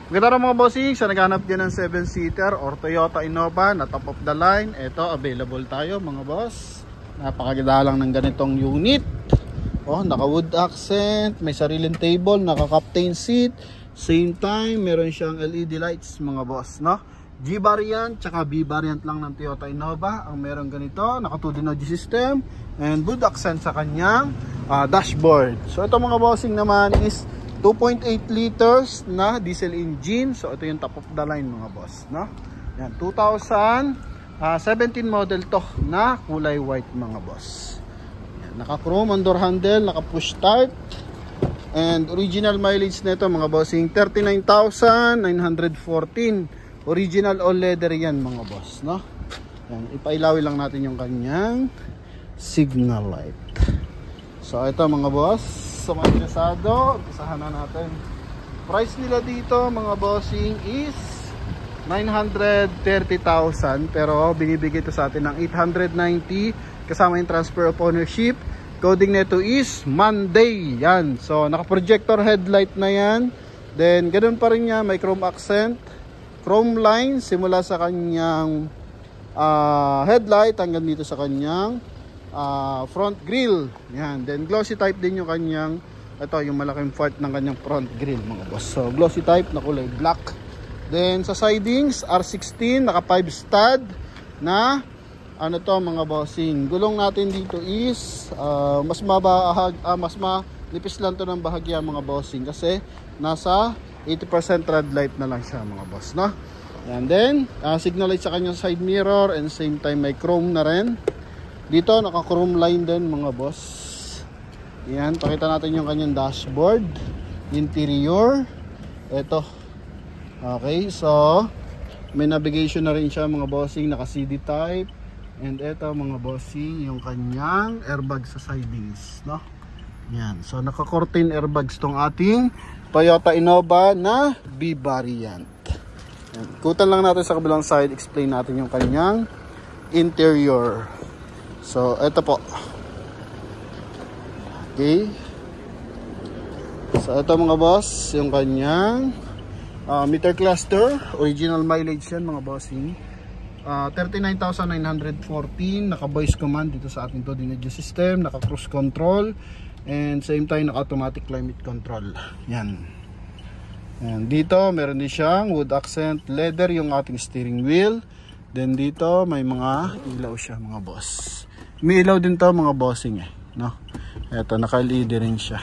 Maganda mga bossing, sa naghanap din ng 7-seater or Toyota Innova na top of the line, ito available tayo mga boss. Napakaganda lang ng ganitong unit. Oh, naka wood accent, may sariling table, naka captain seat. Same time, meron siyang LED lights mga boss, no? G variant, tsaka B variant lang ng Toyota Innova ang meron ganito. Naka 2D Nogy system and wood accent sa kanyang dashboard. So ito mga bossing naman is 2.8 liters na diesel engine. So ito yung top of the line mga boss, no? Yan, 2017 model to na kulay white mga boss. Yan, naka chrome on door handle, naka push start. And original mileage nito mga bossing 39,914. Original all leather yan mga boss, no? Yan, ipailawin lang natin yung kanyang signal light. So ito mga boss, sa mga interesado, umpisahan na natin. Price nila dito mga bossing is 930,000, pero binibigay ito sa atin ng 890 kasama yung transfer of ownership. Coding nito is Monday. Yan, so naka projector headlight na yan. Then ganoon pa rin niya, may chrome accent, chrome line simula sa kanyang headlight hanggang dito sa kanyang front grille. Yan. Then glossy type din yung kanyang, ito yung malaking part ng kanyang front grille mga boss. So glossy type na kulay black. Then sa sidings R16, naka 5 stud na ano to mga bossing. Gulong natin dito is mas manipis lang to ng bahagya mga bossing kasi nasa 80% red light na lang siya mga boss, no? And then signal light sa kanyang side mirror and same time may chrome na rin. Dito naka chrome line din mga boss. Yan, pakita natin yung kanyang dashboard, interior. Ito. Okay, so may navigation na rin siya mga bossing, naka CD type. And ito mga bossing yung kanyang airbag sa sidings, no? Yan, so naka curtain airbags tong ating Toyota Innova na B variant. Yan. Ikutan lang natin sa kabilang side, explain natin yung kanyang interior. So, ito po. Okay. So, ito mga boss, yung kanyang meter cluster. Original mileage yan mga bossing. 39,914. Naka voice command dito sa ating 2D Nogy system. Naka cruise control. And same time, naka automatic climate control. Yan. And dito, meron din siyang wood accent leather yung ating steering wheel. Then dito, may mga ilaw siya mga boss. May ilaw din to mga bossing no? Ito, naka-LED rin siya.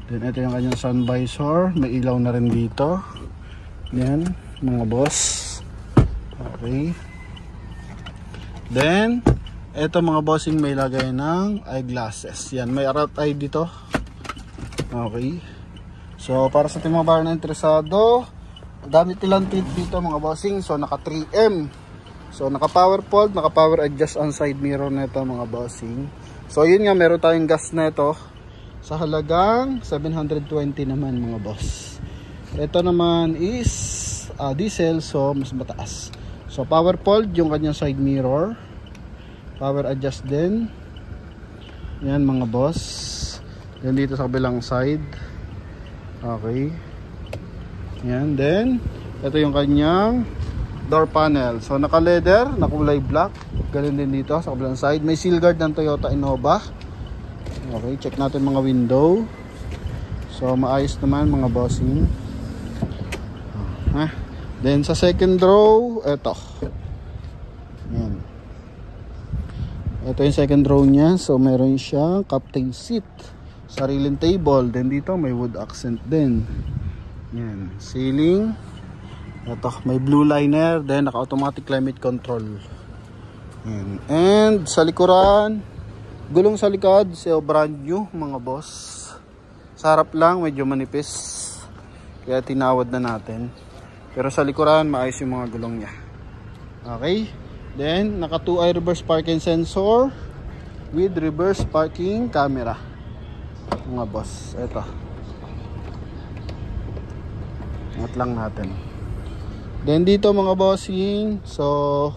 Then ito yung kanyang sun visor. May ilaw na rin dito. Yan, mga boss. Okay. Then, ito mga bossing may lagay ng eyeglasses. Yan, may rat eye dito. Okay. So, para sa ating mga bar na interesado, damit nilang tint dito mga bossing. So, naka 3M. So, naka power fold, naka power adjust on side mirror nito mga bossing. So, yun nga, meron tayong gas nito sa halagang 720 naman mga boss. Ito naman is diesel, so mas mataas. So, power fold yung kanyang side mirror. Power adjust din. Yan mga boss. Yan dito sa kabilang side. Okay. Yan, then ito yung kanyang door panel. So naka leather, na kulay black. Ganun din dito sa kabilang side. May seal guard ng Toyota Innova. Okay, check natin mga window. So maayos naman mga bossing. Then sa second row, ito. Yan. Ito yung second row niya. So meron siyang captain seat, sariling table. Then dito may wood accent din. Yan, ceiling. Ito, may blue liner, then naka-automatic climate control. And sa likuran, gulong sa likod, so brand new mga boss. Sa harap lang, medyo manipis. Kaya tinawad na natin. Pero sa likuran, maayos yung mga gulong niya. Okay. Then, naka 2-eye reverse parking sensor with reverse parking camera. Mga boss, ito. Ingat lang natin. Then dito mga bossing, so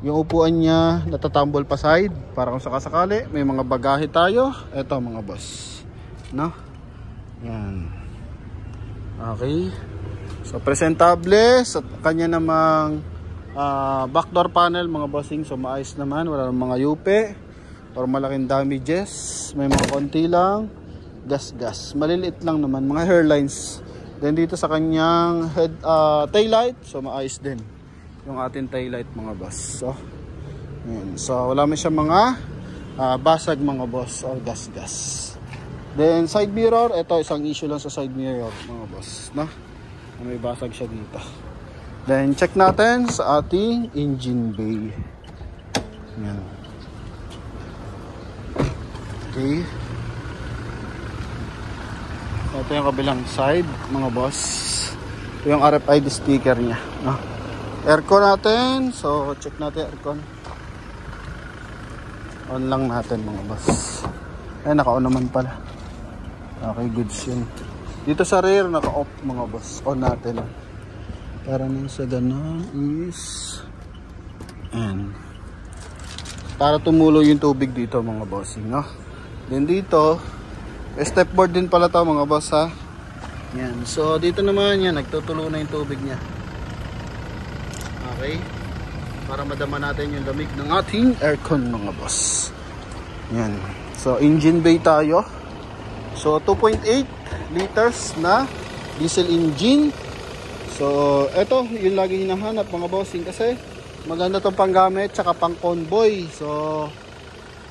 yung upuan niya natatambol pa side para kung sakasakali may mga bagahe tayo. Ito mga boss, no? Yan. Okay. So presentable sa kanya namang backdoor panel mga bossing. So maayos naman, wala nang mga yupe or malaking damages. May mga konti lang gas, maliliit lang naman, mga hairlines. Then dito sa kanyang tail light, so maayos din yung ating tail light mga boss. So ayan. So wala man siya mga basag mga boss or gas. Then side mirror, ito isang issue lang sa side mirror mga boss, no? May basag siya dito. Then check natin sa ating engine bay. Ayan. Okay. Ito yung kabilang side mga boss. Ito yung RFID sticker niya, no? Aircon natin. So check natin aircon. On lang natin mga boss. Ay naka-on naman pala. Okay, goods yun. Dito sa rear naka-off mga boss. On natin. Para nang sa ganun is para tumulo yung tubig dito mga bossing, no? Then dito stepboard din pala to mga boss, ha. Yan. So dito naman yan, nagtutulo na yung tubig niya. Okay. Para madama natin yung lamig ng ating aircon mga boss. Yan. So engine bay tayo. So 2.8 liters na diesel engine. So ito yung lagi hinahanap mga bossing kasi maganda tong panggamit tsaka pang convoy. So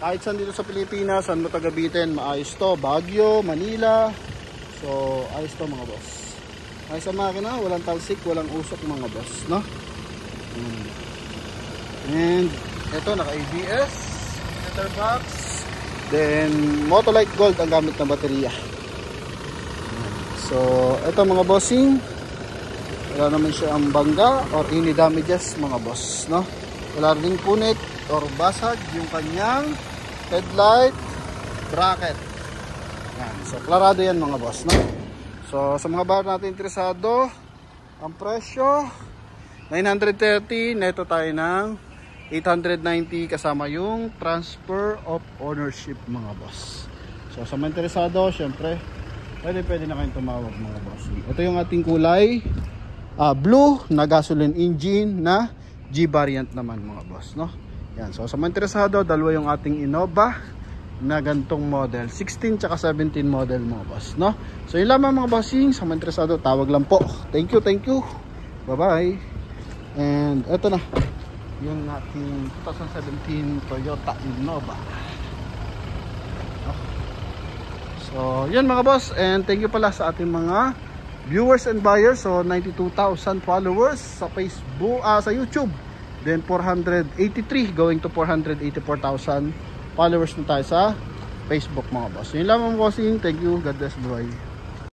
kahit saan dito sa Pilipinas, saan mo tagabitin, maayos to. Baguio, Manila. So, ayos to mga boss. Ayos sa makina, walang talsik, walang usok mga boss, no? And, ito, naka-ABS, letterbox. Then, Motolite Gold ang gamit na baterya. So, ito mga bossing. Wala naman siya ang bangga or any damages mga boss, no? Wala ring punit or basag yung kanyang headlight bracket. Yan. So klarado yan mga boss, no? So sa mga bar natin interesado, ang presyo 930, neto tayo ng 890 kasama yung transfer of ownership mga boss. So sa mga interesado, syempre pwede na kayong tumawag mga boss. Ito yung ating kulay blue na gasoline engine na G variant naman mga boss, no? Yan. So sa mga interesado, dalawa yung ating Innova na gantong model, 16 tsaka 17 model mga boss, no? So yun lamang mga bossing. Sa mga interesado, tawag lang po. Thank you. Bye bye. And eto na yung ating 2017 Toyota Innova. So yun mga boss, and thank you pala sa ating mga viewers and buyers. So 92,000 followers sa Facebook, sa YouTube. Then 483 going to 484,000 followers na tayo sa Facebook mga boss. Yun lang mga bossing. Thank you. God bless. Bye.